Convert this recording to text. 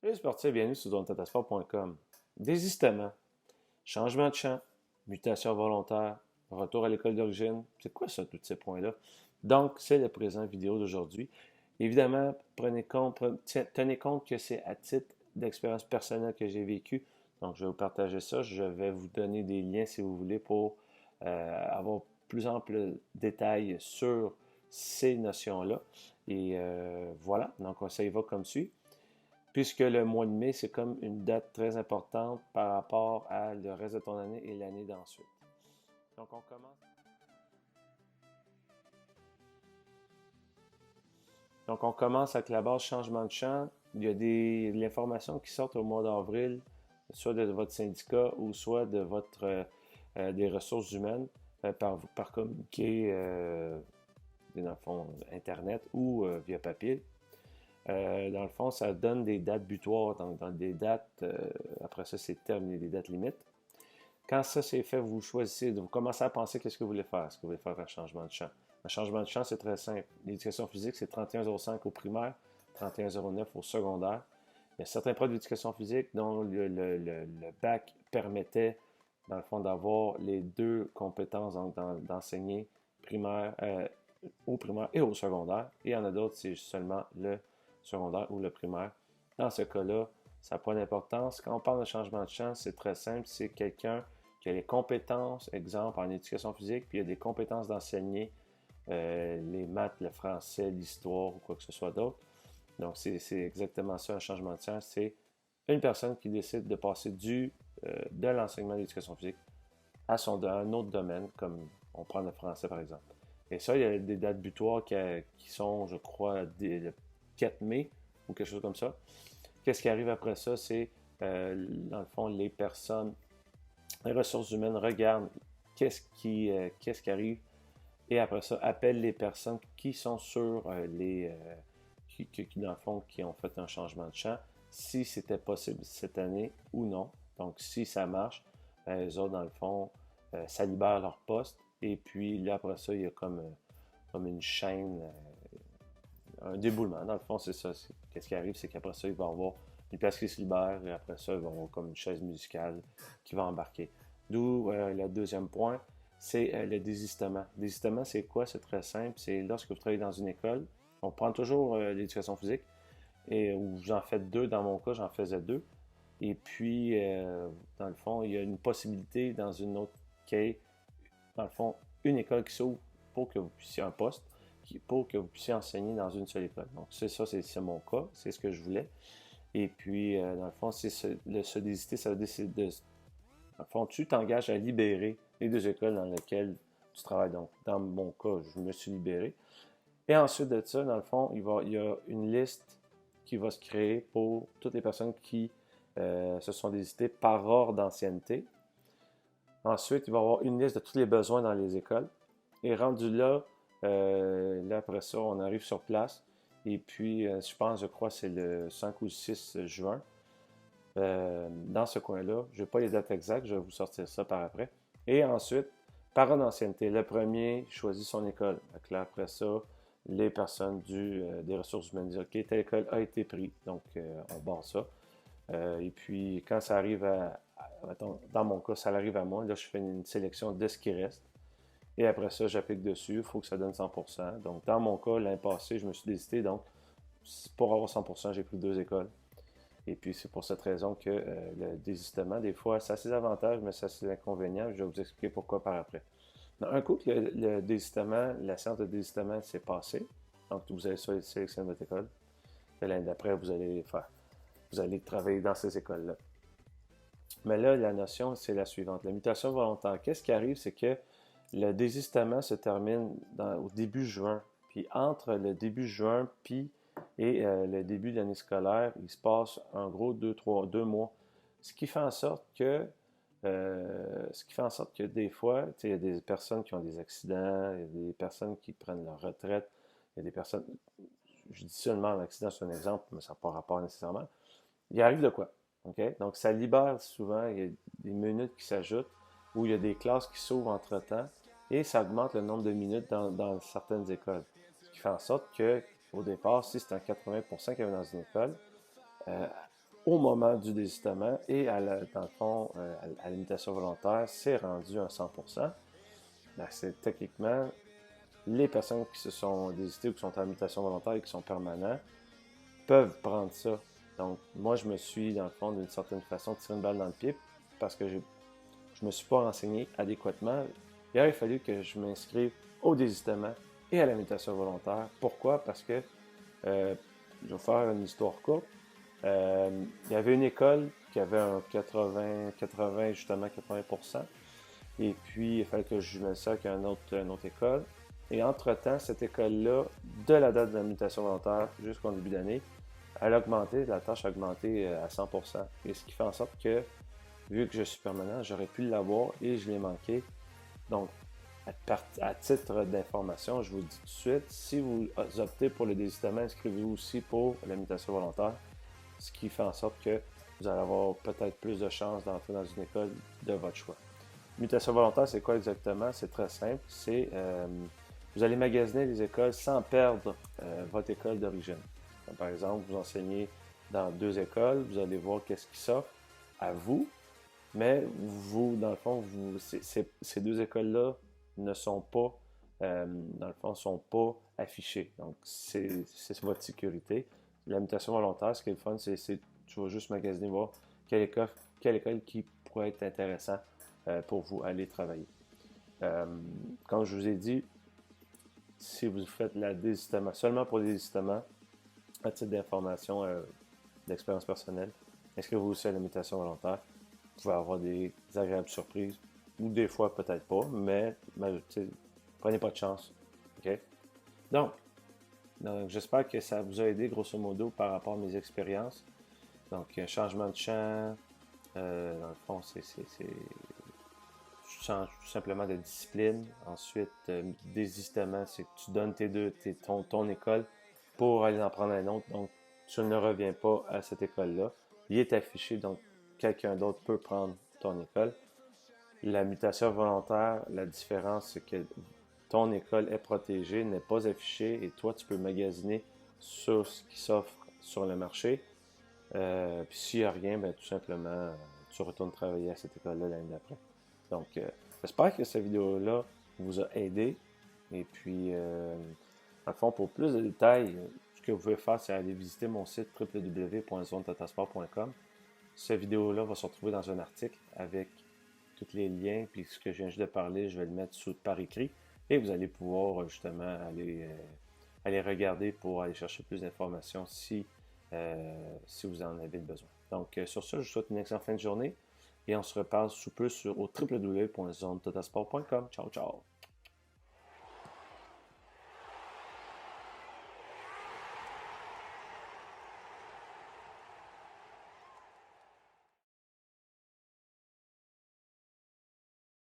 Salut sportif, bienvenue sur zonetatasport.com. Désistement, changement de champ, mutation volontaire, retour à l'école d'origine. C'est quoi ça, tous ces points-là? Donc, c'est le présent vidéo d'aujourd'hui. Évidemment, tenez compte que c'est à titre d'expérience personnelle que j'ai vécu. Donc, je vais vous partager ça. Je vais vous donner des liens si vous voulez pour avoir plus ample détails sur ces notions-là. Et voilà, donc ça y va comme suit. Puisque le mois de mai, c'est comme une date très importante par rapport à le reste de ton année et l'année d'ensuite. Donc, on commence avec la base changement de champ. Il y a de l'information qui sort au mois d'avril, soit de votre syndicat ou soit de votre des ressources humaines par communiqué dans le fond Internet ou via papier. Dans le fond, ça donne des dates butoirs, donc dans des dates, après ça, c'est terminé, des dates limites. Quand ça c'est fait, vous choisissez, vous commencez à penser qu'est-ce que vous voulez faire. Est-ce que vous voulez faire un changement de champ? Un changement de champ, c'est très simple. L'éducation physique, c'est 31,05 au primaire, 31,09 au secondaire. Il y a certains profs d'éducation physique dont le bac permettait, dans le fond, d'avoir les deux compétences, donc d'enseigner primaire, au primaire et au secondaire. Et il y en a d'autres, c'est seulement le secondaire ou le primaire. Dans ce cas-là, ça n'a pas d'importance. Quand on parle de changement de champ, c'est très simple. C'est quelqu'un qui a les compétences, exemple en éducation physique, puis il a des compétences d'enseigner les maths, le français, l'histoire ou quoi que ce soit d'autre. Donc, c'est exactement ça, un changement de champ. C'est une personne qui décide de passer de l'enseignement d'éducation physique à un autre domaine, comme on prend le français par exemple. Et ça, il y a des dates butoirs qui sont, je crois, le 4 mai ou quelque chose comme ça. Qu'est-ce qui arrive après ça? C'est, dans le fond, les ressources humaines regardent qu'est-ce qui arrive et après ça, appellent les personnes qui sont sur dans le fond, qui ont fait un changement de champ, si c'était possible cette année ou non. Donc, si ça marche, ben, eux autres, dans le fond, ça libère leur poste. Et puis, là, après ça, il y a comme une chaîne, un déboulement. Dans le fond, c'est ça. Qu'est-ce qui arrive, c'est qu'après ça, il va y avoir une place qui se libère et après ça, il va y avoir comme une chaise musicale qui va embarquer. D'où le deuxième point, c'est le désistement. Le désistement, c'est quoi? C'est très simple. C'est lorsque vous travaillez dans une école, on prend toujours l'éducation physique, et où j'en fais deux. Dans mon cas, j'en faisais deux. Et puis, dans le fond, il y a une possibilité dans une autre qui est, dans le fond, une école qui s'ouvre pour que vous puissiez un poste, pour que vous puissiez enseigner dans une seule école. Donc, c'est ça, c'est mon cas, c'est ce que je voulais. Et puis, dans le fond, c'est se désister, ça veut dire, dans le fond, tu t'engages à libérer les deux écoles dans lesquelles tu travailles. Donc, dans mon cas, je me suis libéré. Et ensuite de ça, dans le fond, il y a une liste qui va se créer pour toutes les personnes qui se sont désistées par ordre d'ancienneté. Ensuite, il va y avoir une liste de tous les besoins dans les écoles. Et rendu là, là après ça, on arrive sur place. Et puis, je crois, c'est le 5 ou le 6 juin. Dans ce coin-là, je n'ai pas les dates exactes, je vais vous sortir ça par après. Et ensuite, par ordre d'ancienneté, le premier choisit son école. Donc là, après ça, les personnes des ressources humaines disent OK, telle école a été prise, donc on barre ça. Et puis, quand ça arrive mettons, dans mon cas, ça arrive à moi, là, je fais une sélection de ce qui reste. Et après ça, j'applique dessus, il faut que ça donne 100%. Donc, dans mon cas, l'année passée, je me suis désisté, donc pour avoir 100%, j'ai pris deux écoles. Et puis, c'est pour cette raison que le désistement, des fois, ça a ses avantages, mais ça a ses inconvénients. Je vais vous expliquer pourquoi par après. Un coup que le désistement, la séance de désistement s'est passée, donc vous allez sélectionner votre école, et l'année d'après, vous allez travailler dans ces écoles-là. Mais là, la notion, c'est la suivante. La mutation volontaire, qu'est-ce qui arrive, c'est que le désistement se termine au début juin. Puis entre le début juin et le début de l'année scolaire, il se passe en gros 2 mois. Ce qui fait en sorte que des fois, il y a des personnes qui ont des accidents, il y a des personnes qui prennent leur retraite, il y a des personnes, je dis seulement un accident, c'est un exemple, mais ça n'a pas rapport nécessairement. Il arrive de quoi? Okay? Donc, ça libère souvent, il y a des minutes qui s'ajoutent, où il y a des classes qui s'ouvrent entre-temps, et ça augmente le nombre de minutes dans certaines écoles. Ce qui fait en sorte que, au départ, si c'est un 80% qu'il y avait dans une école, au moment du désistement et dans le fond, à la limitation volontaire, c'est rendu à 100%. Ben, c'est techniquement les personnes qui se sont désistées ou qui sont en limitation volontaire et qui sont permanents peuvent prendre ça. Donc, moi, je me suis, dans le fond, d'une certaine façon, tiré une balle dans le pied parce que je ne me suis pas renseigné adéquatement. Il aurait fallu que je m'inscrive au désistement et à la limitation volontaire. Pourquoi? Parce que, je vais faire une histoire courte. Il y avait une école qui avait un 80, justement 80%. Et puis, il fallait que je mette ça avec une autre école. Et entre-temps, cette école-là, de la date de la mutation volontaire jusqu'au début d'année, elle a augmenté, la tâche a augmenté à 100%. Et ce qui fait en sorte que, vu que je suis permanent, j'aurais pu l'avoir et je l'ai manqué. Donc, à titre d'information, je vous dis tout de suite, si vous optez pour le désistement, inscrivez-vous aussi pour la mutation volontaire, ce qui fait en sorte que vous allez avoir peut-être plus de chances d'entrer dans une école de votre choix. Mutation volontaire, c'est quoi exactement? C'est très simple. Vous allez magasiner les écoles sans perdre votre école d'origine. Par exemple, vous enseignez dans 2 écoles, vous allez voir qu'est-ce qui s'offre à vous, mais vous, dans le fond, ces 2 écoles-là ne sont pas, dans le fond, sont pas affichées. Donc, c'est votre sécurité. La mutation volontaire, ce qui est le fun, c'est tu vas juste magasiner, voir quelle école qui pourrait être intéressant pour vous aller travailler. Comme je vous ai dit, si vous faites la désistement, seulement pour le désistement, à titre d'information, d'expérience personnelle, inscrivez-vous aussi à la mutation volontaire. Vous pouvez avoir des agréables surprises, ou des fois peut-être pas, mais prenez pas de chance. OK? Donc j'espère que ça vous a aidé grosso modo par rapport à mes expériences. Donc, changement de champ, dans le fond, tu changes tout simplement de discipline. Ensuite, désistement, c'est que tu donnes ton école pour aller en prendre un autre. Donc, tu ne reviens pas à cette école-là. Il est affiché, donc quelqu'un d'autre peut prendre ton école. La mutation volontaire, la différence, c'est que ton école est protégée, n'est pas affichée et toi, tu peux magasiner sur ce qui s'offre sur le marché. Puis s'il n'y a rien, ben, tout simplement, tu retournes travailler à cette école-là l'année d'après. Donc, j'espère que cette vidéo-là vous a aidé. Et puis, dans le fond, pour plus de détails, ce que vous pouvez faire, c'est aller visiter mon site www.zonetatasport.com. Cette vidéo-là va se retrouver dans un article avec tous les liens, puis ce que je viens juste de parler, je vais le mettre par écrit. Et vous allez pouvoir justement aller regarder pour aller chercher plus d'informations si vous en avez besoin. Donc, sur ce, je vous souhaite une excellente fin de journée et on se reparle sous peu au www.zonetatasport.com. Ciao, ciao!